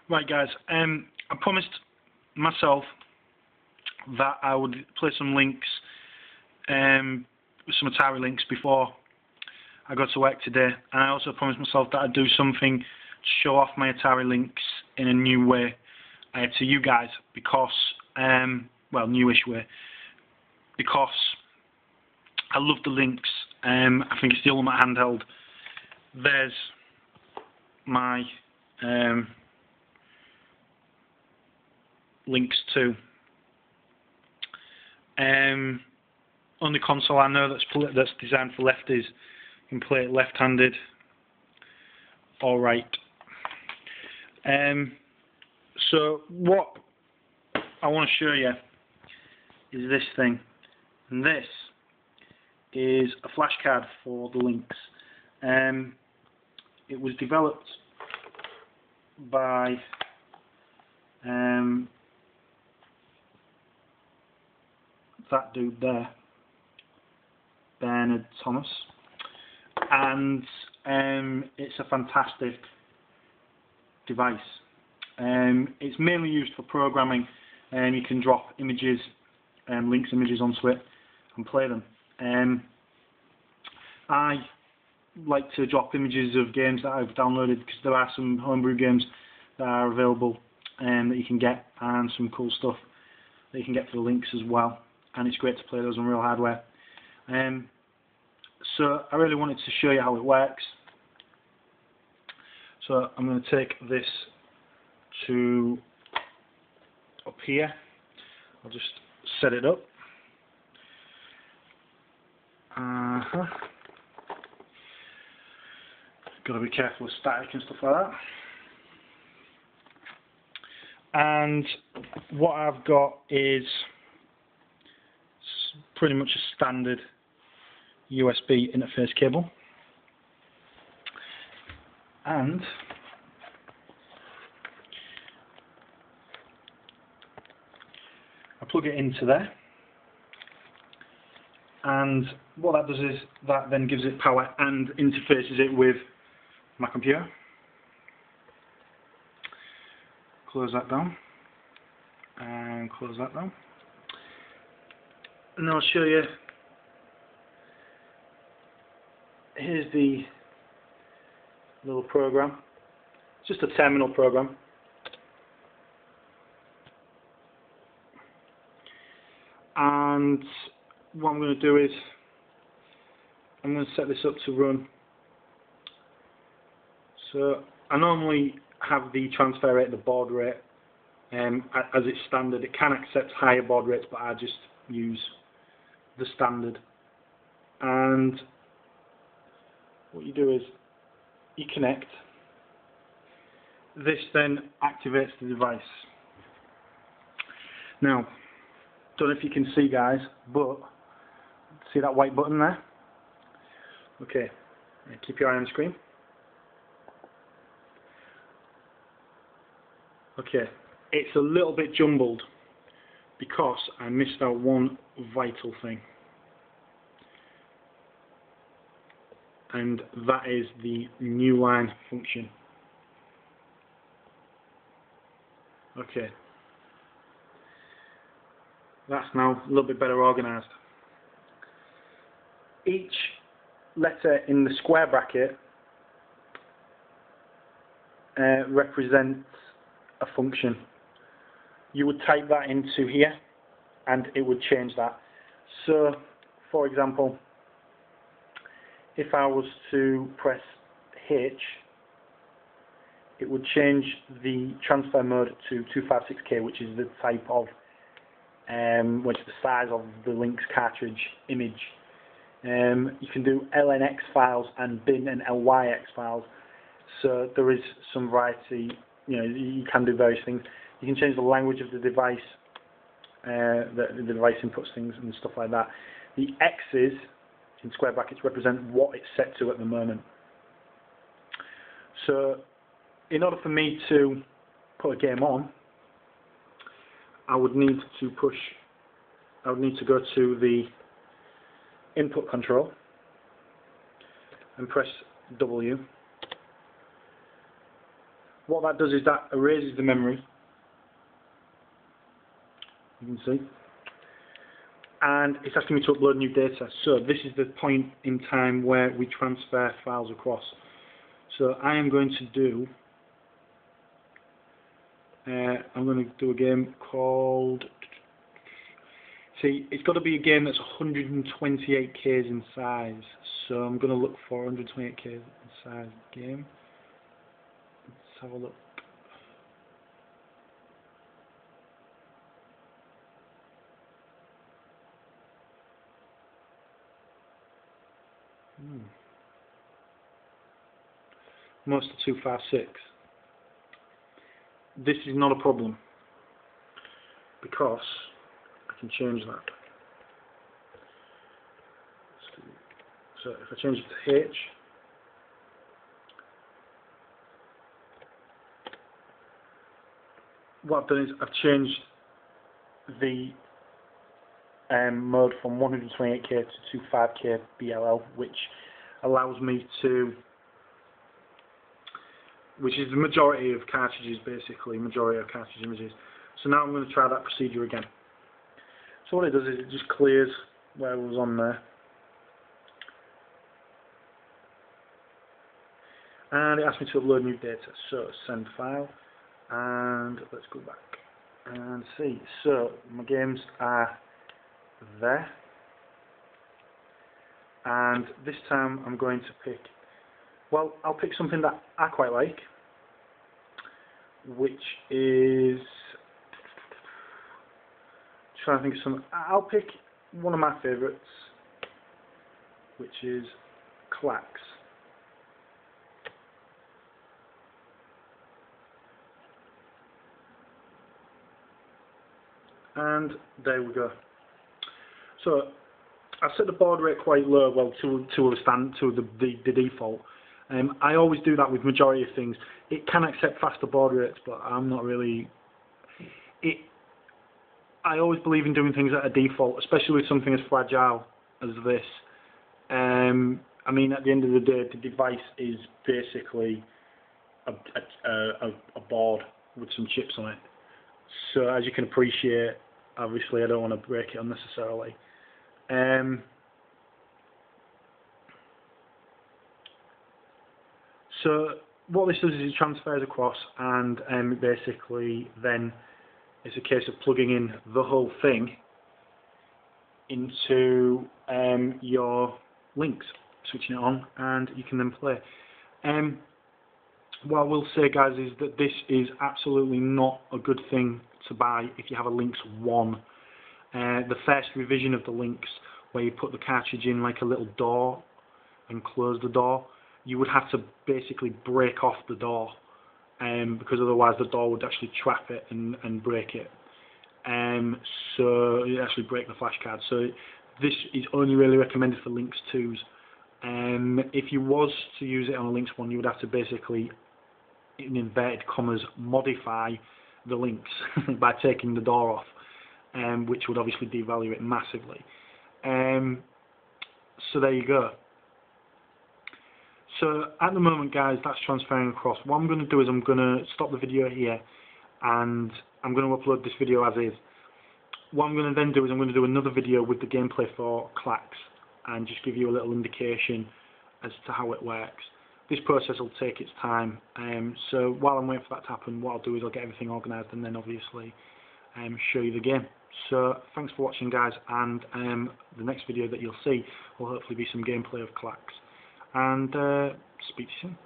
Right, guys. I promised myself that I would play some links, some Atari links before I go to work today, and I also promised myself that I'd do something to show off my Atari links in a new way to you guys, because, well, newish way, because I love the links. I think it's the ultimate handheld. There's my Lynx 2. On the console, I know that's designed for lefties. You can play it left-handed or right. So what I want to show you is this thing, and this is a flash card for the Lynx. It was developed by that dude there, Bernard Thomas, and it's a fantastic device. It's mainly used for programming, and you can drop images, Lynx images onto it and play them. I like to drop images of games that I've downloaded, because there are some homebrew games that are available that you can get, and some cool stuff that you can get for the Lynx as well, and it's great to play those on real hardware. So I really wanted to show you how it works. So I'm going to take this to up here. I'll just set it up. Got to be careful with static and stuff like that. And what I've got is pretty much a standard USB interface cable, and I plug it into there, and what that does is that then gives it power and interfaces it with my computer. Close that down and close that down, and I'll show you. Here's the little program. It's just a terminal program. And what I'm going to do is I'm going to set this up to run. So I normally have the transfer rate, the baud rate, as it's standard. It can accept higher baud rates, but I just use the standard. And what you do is you connect. This then activates the device. Now, don't know if you can see, guys, but see that white button there? Okay, keep your eye on the screen. Okay, it's a little bit jumbled because I missed out one vital thing, and that is the new line function. Okay, that's now a little bit better organized. Each letter in the square bracket represents a function. You would type that into here and it would change that. So, for example, if I was to press H, it would change the transfer mode to 256K, which is the type of, which is the size of the Lynx cartridge image. You can do LNX files and bin and LYX files. So there is some variety. You know, you can do various things. You can change the language of the device. The device inputs things and stuff like that. The X's in square brackets represent what it's set to at the moment. So, in order for me to put a game on, I would need to go to the input control and press W. what that does is that erases the memory, you can see, and it's asking me to upload new data. So this is the point in time where we transfer files across. So I am going to do, I'm going to do a game called, see, it's got to be a game that's 128K in size. So I'm going to look for 128K in size game. Let's have a look. Most of 256. This is not a problem because I can change that. So if I change it to H, what I've done is I've changed the mode from 128K to 25K BLL, which allows me to, which is the majority of cartridges, basically, majority of cartridge images. So now I'm going to try that procedure again. So what it does is it just clears where it was on there. And it asks me to upload new data. So send file, and let's go back and see. So my games are there. And this time I'm going to pick, well, I'll pick something that I quite like, which is, trying to think of some, I'll pick one of my favourites, which is Clax. And there we go. So I set the baud rate quite low, well, to the default. I always do that with majority of things. It can accept faster baud rates, but I'm not really. I always believe in doing things at a default, especially with something as fragile as this. I mean, at the end of the day, the device is basically a board with some chips on it. So as you can appreciate, obviously I don't want to break it unnecessarily. So what this does is it transfers across, and basically then it's a case of plugging in the whole thing into your Lynx, switching it on, and you can then play. What I will say, guys, is that this is absolutely not a good thing to buy if you have a Lynx 1. The first revision of the Lynx, where you put the cartridge in like a little door and close the door, you would have to basically break off the door, because otherwise the door would actually trap it and break it. So it actually break the flash card. So this is only really recommended for Lynx 2s. If you was to use it on a Lynx 1, you would have to basically, in inverted commas, modify the Lynx by taking the door off, which would obviously devalue it massively. So there you go. So at the moment, guys, that's transferring across. What I'm going to do is I'm going to stop the video here, and I'm going to upload this video as is. What I'm going to then do is I'm going to do another video with the gameplay for Clax, and just give you a little indication as to how it works. This process will take its time, so while I'm waiting for that to happen, what I'll do is I'll get everything organised and then obviously show you the game. So thanks for watching, guys, and the next video that you'll see will hopefully be some gameplay of Clax, and speak to you soon.